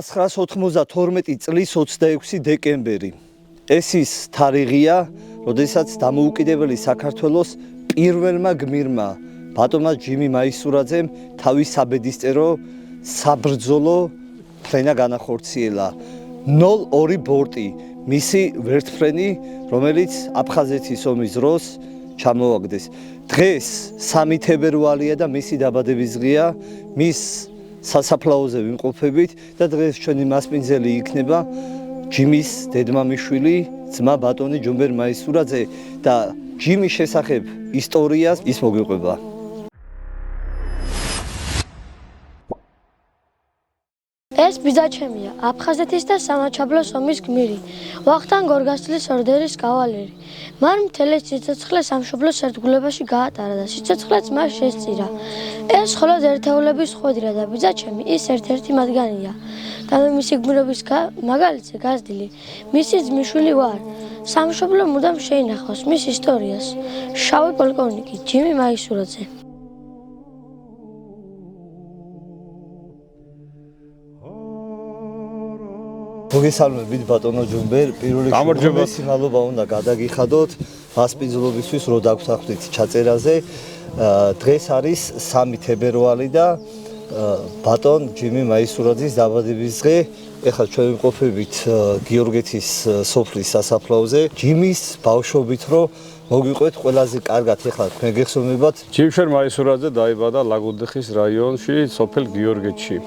1992 წლის 26 დეკემბერი. ეს ის თარიღია, როდესაც დამოუკიდებელი საქართველოს პირველმა გმირმა ბატონმა ჯიმი მაისურაძემ თავის საბედისწერო საბრძოლო ფრენა განახორციელა. 02 ბორტი, მისი ვერტმფრენი, რომელიც აფხაზეთის ომის დროს ჩამოაგდეს. დღეს 3 თებერვალია და მისი დაბადების დღეა. მის სასაფლაოზე ვიმყოფებით და დღეს ჩვენი მასპინძელი იქნება ჯიმის დედმამიშვილი, ძმა ბატონი ჯუმბერ მაისურაძე და ჯიმის შესახებ ისტორიას ის მოგიყვება. ეს ბიძაჩემია, აფხაზეთის და სამაჩაბლოს ომის გმირი, ვახტანგ გორგასლის ორდენის კავალერი. მან მთელი სიცოცხლე სამშობლოს სერთგულებაში გაატარა და სიცოცხლეც მას შესწირა. ეს მხოლოდ ერთეულების ხვედრია და ბიძაჩემი ის ერთ-ერთი მათგანია. და მე მისი გმირობის მაგალითზე გაზრდილი, მისი ძმისშვილი ვარ. სამშობლო მუდამ შეინახავს მის ისტორიას. შავი პოლკოვნიკი ჯიმი მაისურაძე. მოგესალმებით ბატონო ჯუმბერ, პირველი რიგში მადლობა უნდა გადაგიხადოთ მასპინძლობისთვის, რომ დაგვთანხმდით ჩაწერაზე. დღეს არის 3 თებერვალი და ბატონ ჯიმი მაისურაძის დაბადების დღე. ეხლა ჩვენ ვიმყოფებით გიორგეთის სოფლის სასაფლაოზე. ჯიმის ბავშვობით რომ მოგიყვეთ ყველაზე კარგად, ეხლა თქვენ გეხსოვებათ. ჯიმშერ მაისურაძე დაიბადა ლაგოდეხის რაიონში, სოფელ გიორგეთში.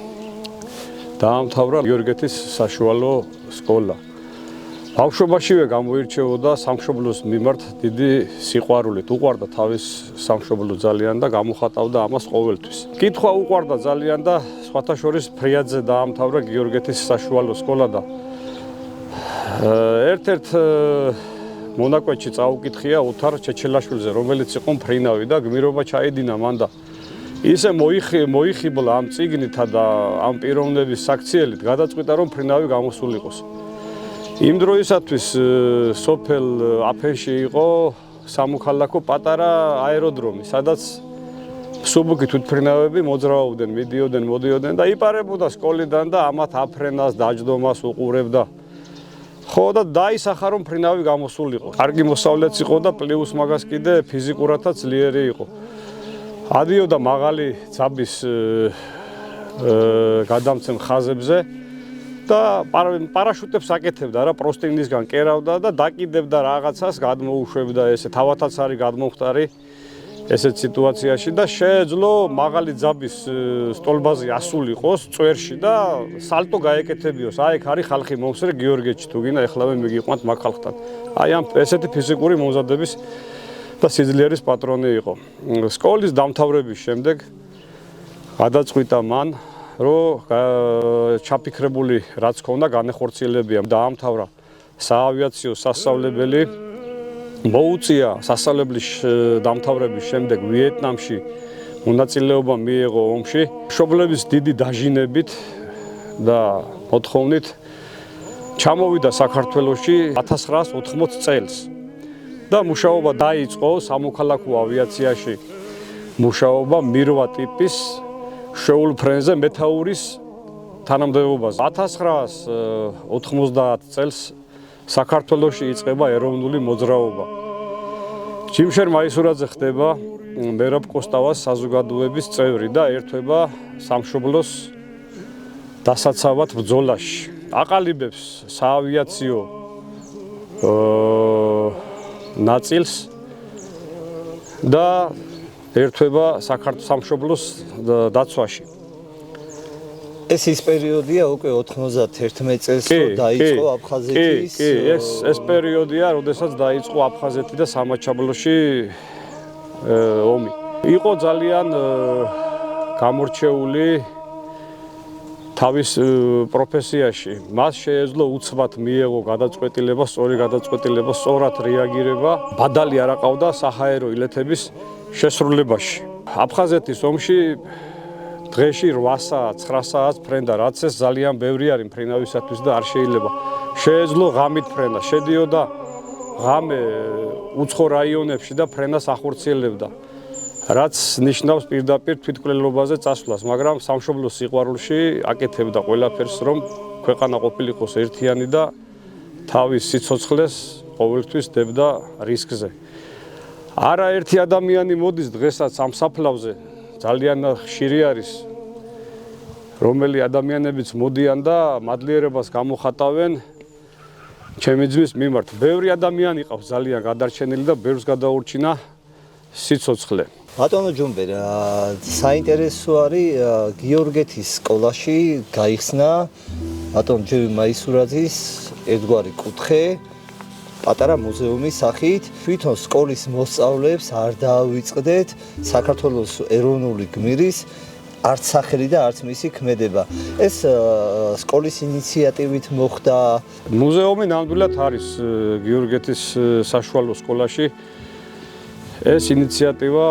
დაამთავრა გიორგეთის საშუალო სკოლა. ბავშვობაშივე გამოირჩეოდა სამშობლოს მიმართ დიდი სიყვარულით. უყვარდა თავის სამშობლო ძალიან და გამოხატავდა ამას ყოველთვის. კითხვა უყვარდა ძალიან და სხვათა შორის ფრიაძე დაამთავრა გიორგეთის საშუალო სკოლა და ერთ-ერთ მონაკვეთში წაუკითხია ოთარ ჩეჩელაშვილზე, რომელიც იყო მფრინავი და გმირობა ჩაედინა მან და ისე მოიხიბლა ამ წიგნითა და ამ პიროვნების საქციელით, გადაწყვიტა რომ მფრინავი გამოსულიყოს. იმ დროისათვის სოფელ აფენში იყო სამოქალაქო პატარა აეროდრომი, სადაც მსუბუქი თვითმფრინავები მოძრაობდნენ, მიდიოდნენ, მოდიოდნენ და იპარებოდა სკოლიდან და ამათ აფრენას, დაჯდომას უყურებდა. ხო და დაისახა რომ მფრინავი გამოსულიყო. კარგი მოსავლეც იყო და პლუს მაგას კიდე ფიზიკურადაც ძლიერი იყო. ადიოდა მაღალი ძაბის გადამცემ ხაზებზე და პარაშუტებს აკეთებდა რა, პროსტინისგან კერავდა და დაკიდებდა რაღაცას, გადმოუშვებდა ესე, თავათაც არის გადმოხტარი ესეთ სიტუაციაში და შეეძლო მაღალი ძაბის სტოლბაზე ასულიყოს წვერში და სალტო გაეკეთებიოს. აი ეგ არის ხალხი მომსრე გიორგეთში, თუ გინდა ეხლავე მიგიყვანთ მაგ ხალხთან. აი ამ ესეთი ფიზიკური მომზადების და სიძლიერის პატრონი იყო. სკოლის დამთავრების შემდეგ გადაწყვიტა მან, რომ ჩაფიქრებული რაც ქონდა განეხორციელებია. დაამთავრა საავიაციო სასწავლებელი, მოუწია სასწავლებლის დამთავრების შემდეგ ვიეტნამში მონაწილეობა მიიღო ომში. მშობლების დიდი დაჟინებით და მოთხოვნით ჩამოვიდა საქართველოში 1980 წელს. და მუშაობა დაიწყო სამოქალაქო ავიაციაში. მუშაობა მირვა ტიპის შეულ ფრენზე მეთაურის თანამდებობაზე. 1990 წელს საქართველოში იწყება ეროვნული მოძრაობა. ჯიმშერ მაისურაძე ხდება მერაბ კოსტავას საზოგადოების წევრი და ერთვება სამშობლოს დასაცავად ბრძოლაში. აყალიბებს საავიაციო ნაწილს და ერთვება სამშობლოს დაცვაში. ეს ის პერიოდია უკვე 91 წელს რომ დაიწყო აფხაზეთის. კი, ეს პერიოდია, როდესაც დაიწყო აფხაზეთი და სამაჩაბლოში ომი. იყო ძალიან გამორჩეული თავის პროფესიაში. მას შეეძლო უცბად მიეღო გადაწყვეტილება, სწორი გადაწყვეტილება, სწორად რეაგირება. ბადალი არ აყავდა საჰაერო ილეთების შესრულებაში. აფხაზეთის ომში დღეში 8 საათს, 9 საათს ფრენდა, რაც ეს ძალიან ბევრი არის მფრინავისათვის და არ შეიძლება. შეეძლო ღამით ფრენა, შედიოდა ღამე უცხო რაიონებში და ფრენას ახორციელებდა. რაც ნიშნავს პირდაპირ თვითმკვლელობაზე წასვლას, მაგრამ სამშობლოს სიყვარულში აკეთებდა ყველაფერს, რომ ქვეყანა ყოფილიყოს ერთიანი და თავის სიცოცხლეს ყოველთვის დებდა რისკზე. არაერთი ადამიანი მოდის დღესაც ამ საფლავზე, ძალიან ხშირი არის, რომელი ადამიანებიც მოდიან და მადლიერებას გამოხატავენ ჩემი ძმის მიმართ. ბევრი ადამიანი ყავს ძალიან გადარჩენილი და ბევრს გადაურჩინა სიცოცხლე. ბატონო ჯუმბერ, საინტერესო არის გიორგეთის სკოლაში გაიხსნა ბატონ ჯევი მაისურაძის ერთგვარი კუთხე პატარა მუზეუმის სახით. თვითონ სკოლის მოსწავლეებს არ დაავიწყდეთ საქართველოს ეროვნული გმირის არც სახელი და არც მისი ქმედება. ეს სკოლის ინიციატივით მოხდა. მუზეუმი ნამდვილად არის გიორგეთის საშუალო სკოლაში. ეს ინიციატივა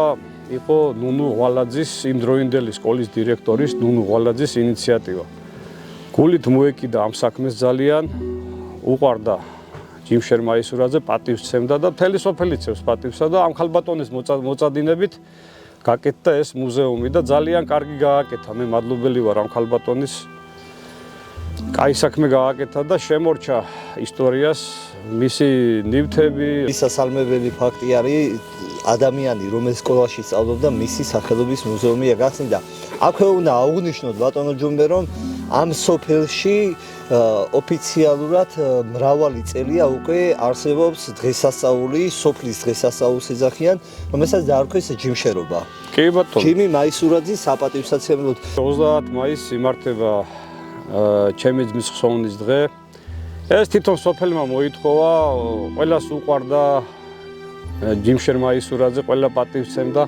იყო ნუნუ ღვალაძის, იმდროინდელი სკოლის დირექტორის ნუნუ ღვალაძის ინიციატივა. გულით მოეკიდა ამ საქმეს ძალიან, უყვარდა ჯიმშერ მაისურაძე, პატივსცემდა და მთელი სოფელი ცევს პატივსა და ამ ხალბატონის მოწადინებით გაკეთდა ეს მუზეუმი და ძალიან კარგი გააკეთა. მე მადლობელი ვარ ამ ხალბატონის. კაი საქმე გააკეთა და შემორჩა ისტორიას მისი ნივთები. მისასალმებელი ფაქტი არის ადამიანი, რომელიც სკოლაში სწავლობდა, მისი სახელობის მუზეუმია გახსნიდა. აქვე უნდა აღვნიშნოთ ბატონო ჯუმბე, რომ ამ სოფელში ოფიციალურად მრავალი წელია უკვე არსებობს დღესასწაული, სოფლის დღესასწაულს ეძახიან, რომელსაც დაარქვეს ჯიმშერობა. კი ბატონო. ჯიმი მაისურაძის საპატივსაცემლოდ 30 მაისს იმართება ჩემი ძმის ხსოვნის დღე. ეს თვითონ სოფელმა მოითხოვა, ყველას უყვარდა ჯიმშერ მაისურაძე, ყველა პატივსცემდა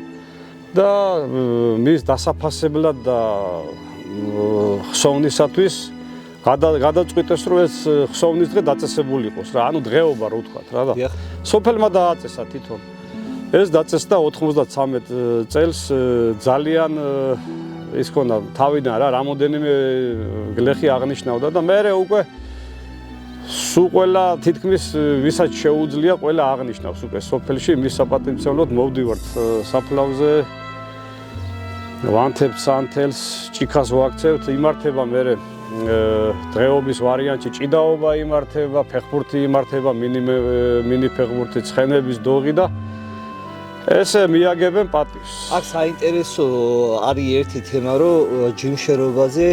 და მის დასაფასებლად და ხსოვნისათვის გადაწყვიტეს, რომ ეს ხსოვნის დღე დაწესებული იყოს რა, ანუ დღეობა რო ვთქვათ რა და სოფელმა დააწესა თვითონ. ეს დაწესდა 93 წელს ძალიან ის ქონდა თავიდან რა, რამოდენიმე გლეხი აღნიშნავდა და მე უკვე სულ ყველა თითქმის ვისაც შეუძლია ყველა აღნიშნავს უკვე სოფელში მის საპატივცემლოდ მოვდივართ საფლავზე ვანთებთ სანთელს ჭიქას ვაქცევთ იმართება მე დღეობის ვარიანტში ჭიდაობა იმართება ფეხბურთი იმართება მინი ფეხბურთი ცხენების დოღი და ესე მიაგებენ პატივს. აქ საინტერესო არის ერთი თემა, რომ ჯიმშერობაზე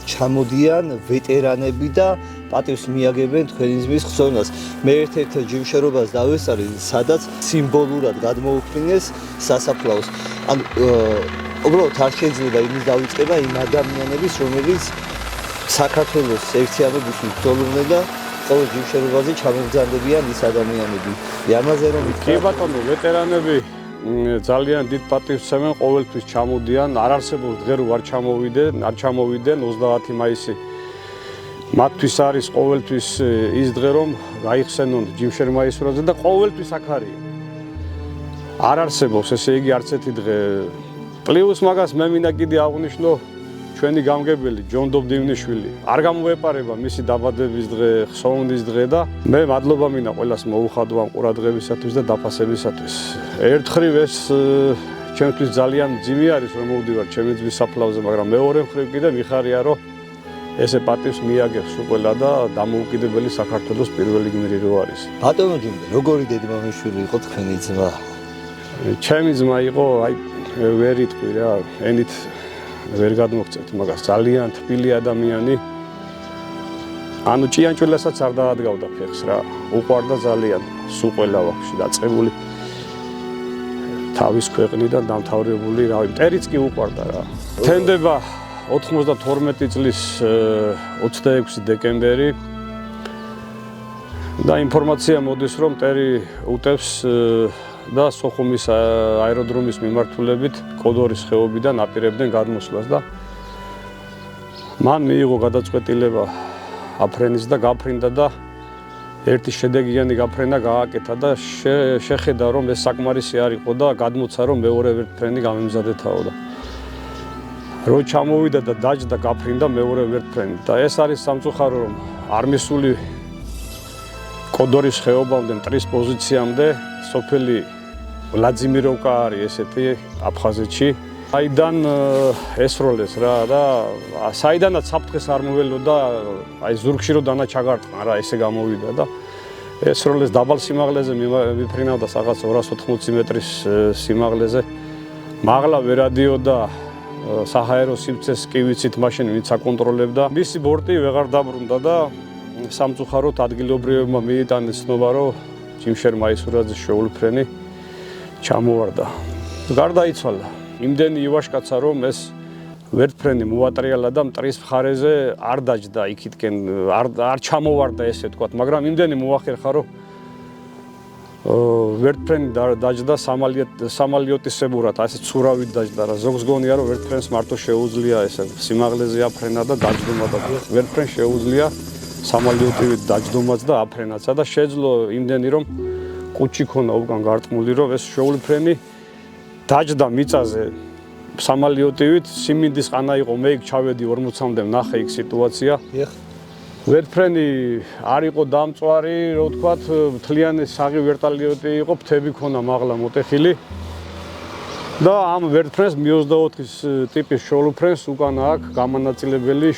ჩამოდიან ვეტერანები და პატივს მიაგებენ თქვენი ძმის ხსოვნას. მე ერთ-ერთ ჯიმშერობას დავესწარი, სადაც სიმბოლურად გადმოუფრინეს სასაფლაოს. ანუ უბრალოდ არ შეიძლება იმის დავიწყება იმ ადამიანების, რომელიც საქართველოს ერთიანობის მცდელობდნენ და ყოველ ჯიმშერობაზე ჩამოგზავნებიან ის ადამიანები. ამაზე რომ კი ბატონო, ვეტერანები ძალიან დიდ პატივს სცემენ, ყოველთვის ჩამოდიან, არ არსებობს დღე რომ არ ჩამოვიდნენ 30 მაისი. მათთვის არის ყოველთვის ის დღე რომ გაიხსენონ ჯიმშერ მაისურაძე და ყოველთვის აქ არის. არ არსებობს ესე იგი არც ერთი დღე. პლუს მაგას მე მინდა კიდე აღვნიშნო ჩვენი გამგებელი ჯონდობ დივნიშვილი. არ გამოეპარება მისი დაბადების დღე, ხსოვნის დღე და მე მადლობა მინდა ყველას მოუხადო ამ ყურადღებისათვის და დაფასებისათვის. ერთხრივ ეს ჩემთვის ძალიან ძიმი არის რომ მოვდივარ ჩემი ძმის საფლავზე, მაგრამ მეორე მხრივ კიდე მიხარია რომ ესე პატივს მიაგებს უყველა და დამოუკიდებელი საქართველოს პირველი გმირი რო არის. ბატონო ჯუმბე, როგორი დედმამიშვილი იყო თქვენი ძმა? ჩემი ძმა იყო, აი ვერ იტყვი რა, ენით ვერ გადმოგწევთ მაგას, ძალიან თბილი ადამიანი. ანუ ჭიანჭველასაც არ დაადგავდა ფეხს რა, უყვარდა ძალიან, სულ ყველა ვაფშე დაწყებული. თავის ქვეყნიდან დამთავრებული, რავი, მტერიც კი უყვარდა რა. თენდება 92 წლის 26 დეკემბერი და ინფორმაცია მოდის რომ მტერი უტევს და სოხუმის აეროდრომის მიმართულებით კოდორის ხეობიდან აპირებდნენ გადმოსვლას და მან მიიღო გადაწყვეტილება აფრენის და გაფრინდა და ერთი შედეგიანი გაფრენა გააკეთა და შეხედა რომ ეს საკმარისი არ იყო და გადმოცა რომ მეორე ვერტფრენი გამემზადეთაო და რო ჩამოვიდა და დაჯდა გაფრინდა მეორე ვერტფრენი და ეს არის სამწუხარო რომ არ მისული კოდორის ხეობამდე მტრის პოზიციამდე სოფელი ვლადიმიროვკა არის ესეთი აფხაზეთში. აიდან ესროლეს რა და საიდანაც საფრთხეს არ მოველოდა, აი ზურგში რო დანა ჩაგარტყა რა, ესე გამოვიდა და ესროლეს დაბალ სიმაღლეზე მიფრინავდა რაღაც 280 მეტრის სიმაღლეზე. მაღლა ვერ ადიოდა საჰაერო სივრცეს კი ვიცით მაშინ ვინც აკონტროლებდა. მისი ბორტი ვეღარ დაბრუნდა და სამწუხაროდ ადგილობრივებმა მიიტანეს ცნობა, რომ ჯიმშერ მაისურაძის შეულფრენი ჩამოვარდა. გარდაიცვალა. იმდენი ივაშკაცა რომ ეს ვერტფრენი მოატრიალა და მტრის მხარეზე არ დაჯდა იქითკენ არ ჩამოვარდა ესე თქვათ, მაგრამ იმდენი მოახერხა რომ ვერტფრენი დაჯდა სამალიოტისებურად, ასე ცურავით დაჯდა რა. ზოგს გონია რომ ვერტფრენს მარტო შეუძლია ესე სიმაღლეზე აფრენა და დაჯდომა და ვერტფრენს შეუძლია სამალიოტივით დაჯდომაც და აფრენაცა და შეძლო იმდენი რომ კუჭი ქონა უკან გარტყმული რომ ეს შეულფრენი დაჯდა მიწაზე სამალიოტივით სიმინდის ყანა იყო მე იქ ჩავედი 40-მდე ვნახე იქ სიტუაცია. ვერტფრენი არ იყო დამწვარი, რო ვთქვათ, მთლიანი საღი ვერტალიოტი იყო, ფრთები ქონა მაღლა მოტეხილი. და ამ ვერტფრენს Mi-24-ის ტიპის შეულფრენს უკან აქვს გამანაწილებელი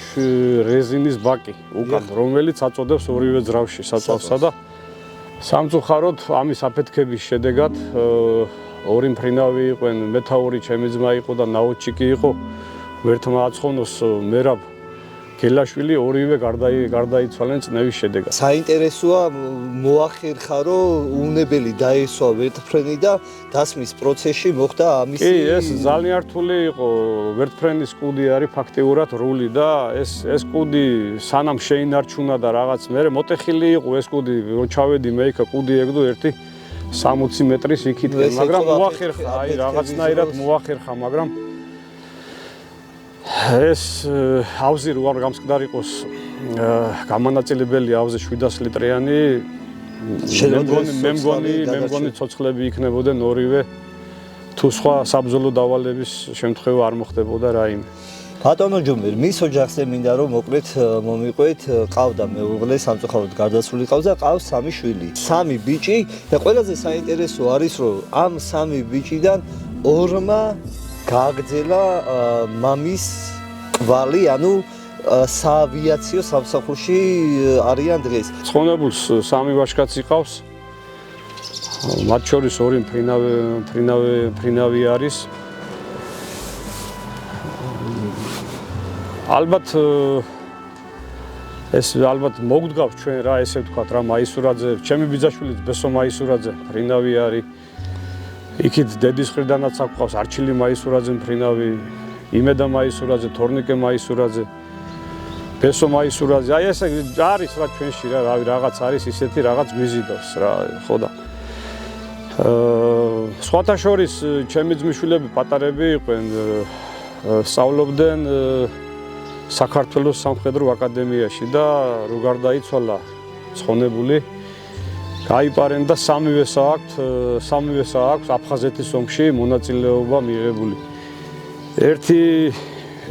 რეზინის ბაკი, უკან, რომელიც აწოდებს ორივე ძრავში საწვავსა და სამწუხაროდ ამის აფეთქების შედეგად ორი მფრინავი იყვნენ, მეთაური ჩემი ძმა იყო და ნაოჩიკი იყო. ვერთმა აცხონოს მერაბ გელაშვილი ორივე გარდაიცვალნენ წნევის შედეგად. საინტერესოა მოახერხა რომ უნებელი დაესვა ვერტფრენი და დასმის პროცესში მოხდა ამისი კი, ეს ძალიან რთული იყო. ვერტფრენის კუდი არის ფაქტიურად რული და ეს კუდი სანამ შეინარჩუნა და რაღაც მერე მოტეხილი იყო ეს კუდი, რო ჩავედი მე იქ კუდი ეგდო ერთი 60 მეტრის იქითკენ, მაგრამ მოახერხა, აი რაღაცნაირად მოახერხა, მაგრამ ეს ავზი რო არ გამსკდარიყოს გამანაწილებელი ავზი 700 ლიტრიანი მე მგონი ცოცხლები იქნებოდნენ ორივე თუ სხვა საბრძოლო დავალების შემთხვევა არ მოხდებოდა რაიმე. ბატონო ჯუმერ, მის ოჯახზე მინდა რომ მოკლედ მომიყვეთ, ყავდა მეუღლე, სამწუხაროდ გარდაცვლილი ყავს და ყავს 3 შვილი. 3 ბიჭი და ყველაზე საინტერესო არის რომ ამ 3 ბიჭიდან 2-მა გააგრძელა მამის კვალი, ანუ საავიაციო სამსახურში არიან დღეს. ცხონებულს 3 ვაჟკაცი ყავს. მათ შორის 2 მფრინავი არის. ალბათ ეს ალბათ მოგდგავს ჩვენ რა ესე ვთქვათ რა მაისურაძე, ჩემი ბიძაშვილიც ბესო მაისურაძე მფრინავი არის. იქით დედის მხრიდანაც აქვს არჩილი მაისურაძე მფრინავი, იმედა მაისურაძე, თორნიკე მაისურაძე, ბესო მაისურაძე. აი ესე არის რა ჩვენში რა, რავი რაღაც არის ისეთი რაღაც გვიზიდავს რა, ხო და სხვათა შორის ჩემი ძმისშვილები პატარები იყვნენ, სწავლობდნენ საქართველოს სამხედრო აკადემიაში და რო გარდაიცვალა ცხონებული გაიპარენ და 3-ვეს აქვს აფხაზეთის ომში მონაწილეობა მიღებული.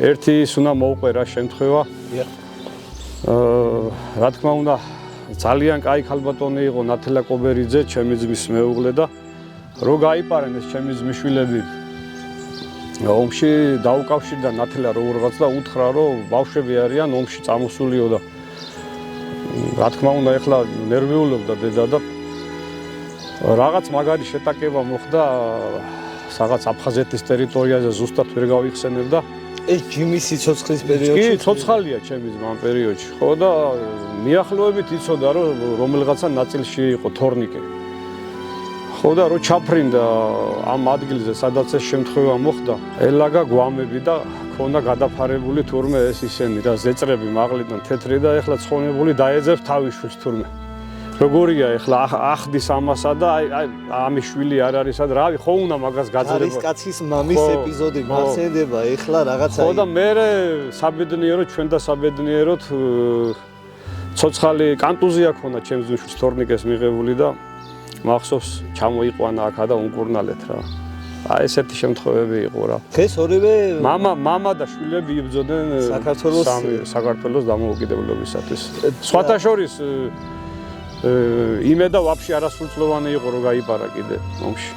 ერთი ის უნდა მოუყვერა შემთხვევა. რა თქმა უნდა, ძალიან კაი ქალბატონი იყო ნათელა კობერიძე, ჩემი ძმის მეუღლე და რო გაიპარენ ეს ჩემი ძმისშვილები ომში დაუკავშირდა ნათელა როგორღაც და უთხრა რომ ბავშვები არიან ომში წამოსულიო და რა თქმა უნდა ეხლა ნერვიულობდა დედა და რაღაც მაგარი შეტაკება მოხდა რაღაც აფხაზეთის ტერიტორიაზე ზუსტად ვერ გავიხსენებ და ეს ჯიმის სიცოცხლის პერიოდში კი ცოცხალია ჩემი ძმა ამ პერიოდში ხო და მიახლოებით იცოდა რომ რომელიღაცა ნაწილში იყო თორნიკე ხო და რო ჩაფრინდა ამ ადგილზე სადაც ეს შემთხვევა მოხდა ელაგა გვამები და ქონდა გადაფარებული თურმე ეს ისენი რა ზეწრები მაღლიდან თეთრი და ეხლა ცხონებული დაეძებს თავისშვილს თურმე როგორია ეხლა ახდის ამასა და აი ამის შვილი არ არის და რავი ხო უნდა მაგას გაძლება არის კაცის მამის ეპიზოდი მახსენდება ეხლა რაღაცა ხო და მე საბედნიეროდ ჩვენ და საბედნიეროდ ცოცხალი კანტუზია ქონდა ჩემს ძმისს თორნიკეს მიღებული და მახსოვს ჩამოიყვანა აქა და უნკურნალეთ რა აი ესეთი შემთხვევები იყო რა დღეს ორივე მამა და შვილები იბრძოდნენ საქართველოს დამოუკიდებლობისათვის სხვათა შორის იმედა ვაფშე არასრულწლოვანი იყო რომ გაიპარა კიდე ომში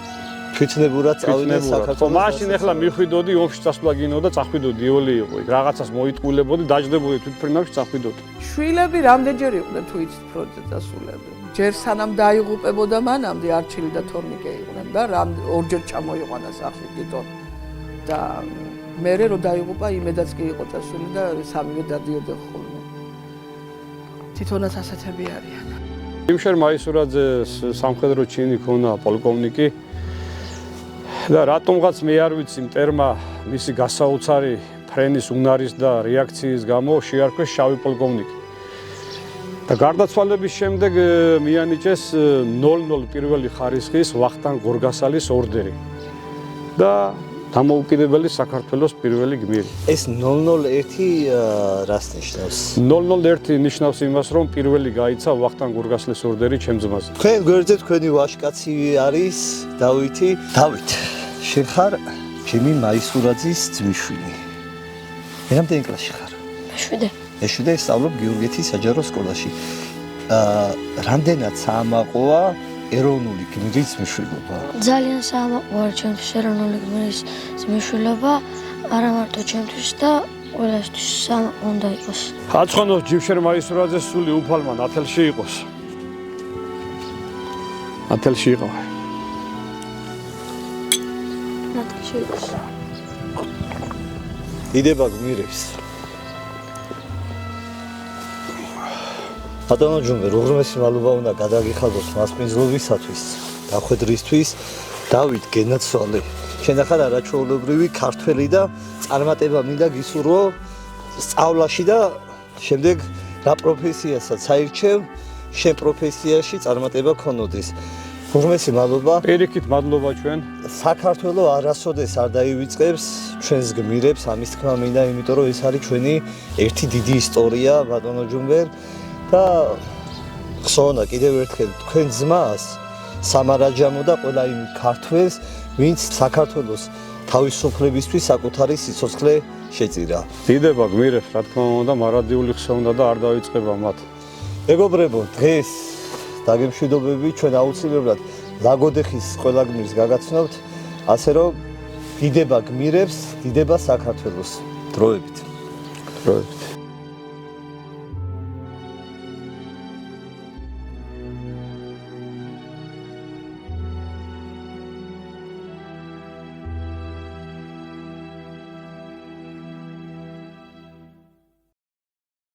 თვითნებურად წავიდნენ საქართველოს. მაშინ ახლა მიხვიდოდი ომში წასვლა გინო და წახვიდოდი იოლი იყო იქ. რაღაცას მოიტყულებოდი, დაждდებოდი თვითფრინავში წახვიდოდი. შვილები რამდენჯერ იყვნენ თუ იცით ფრონტზე წასულები? ჯერ სანამ დაიღუპებოდა მანამდე არჩილი და თორნიკე იყვნენ და ორჯერ ჩამოიყვანა სახლი თვითონ. და მერე რო დაიღუპა იმედაც კი იყო წასული და სამივე დადიოდნენ ხოლმე. თვითონაც ასეთები არიან. იმშერ მაისურაძეს სამხედრო ჩინი ქონა პოლკოვნიკი და რატომღაც მე არ ვიცი მტერმა მისი გასაოცარი ფრენის უნარის და რეაქციის გამო შეარქვეს შავი პოლკოვნიკი. და გარდაცვალების შემდეგ მიანიჭეს 00 პირველი ხარისხის ვახტანგ გორგასალის ორდერი და დამოუკიდებელი საქართველოს პირველი გმირი. ეს 001 რას ნიშნავს? 001 ნიშნავს იმას, რომ პირველი გაიცა ვახტანგ გორგასალის ორდერი ჩემ ძმაზე. თქვენ გვერდზე თქვენი ვაჟკაცი არის დავითი. დავით, შენ ხარ ჩემი მაისურაძის ძმისშვილი. მე რამდენი კლასში ხარ? მეშვიდე. მეშვიდე სწავლობ გიორგეთის საჯარო სკოლაში. რამდენად საამაყოა ეროვნული გმირის ძმისშვილობა? ძალიან საამაყოა ჩემთვის ეროვნული გმირის ძმისშვილობა, არა მარტო ჩემთვის და ყველასთვის საამაყო უნდა იყოს. აცხონოს ჯიმშერ მაისურაძეს სული უფალმა ნათელში იყოს. ნათელში იყო. ნათელში იყოს. იდება გმირებს. ბატონო ჯუმბერ, უღრმესი მადლობა უნდა გადაგიხადოთ მასპინძლობისათვის, დახვედრისთვის. დავით გენაცვალე. შენ ახლა არაჩვეულებრივი ქართველი და წარმატება მინდა გისურვო სწავლაში და შემდეგ რა პროფესიასაც აირჩევ, შენ პროფესიაში წარმატება გქონოდეს. უღრმესი მადლობა. პირიქით მადლობა ჩვენ. საქართველო არასოდეს არ დაივიწყებს ჩვენს გმირებს, ამის თქმა მინდა, იმიტომ რომ ეს არის ჩვენი ერთი დიდი ისტორია, ბატონო ჯუმბერ. და ხსოვნა კიდევ ერთხელ თქვენ ძმას სამარაჯამო და ყველა იმ ქართველს, ვინც საქართველოს თავისუფლებისთვის საკუთარი სიცოცხლე შეწირა. დიდება გმირებს, რა თქმა უნდა, მარადიული ხსოვნა და არ დაიწყება მათ. მეგობრებო, დღეს დაგემშვიდობები, ჩვენ აუცილებლად ლაგოდეხის ყველა გმირს გაგაცნობთ, ასე რომ დიდება გმირებს, დიდება საქართველოს. დროებით. დროებით.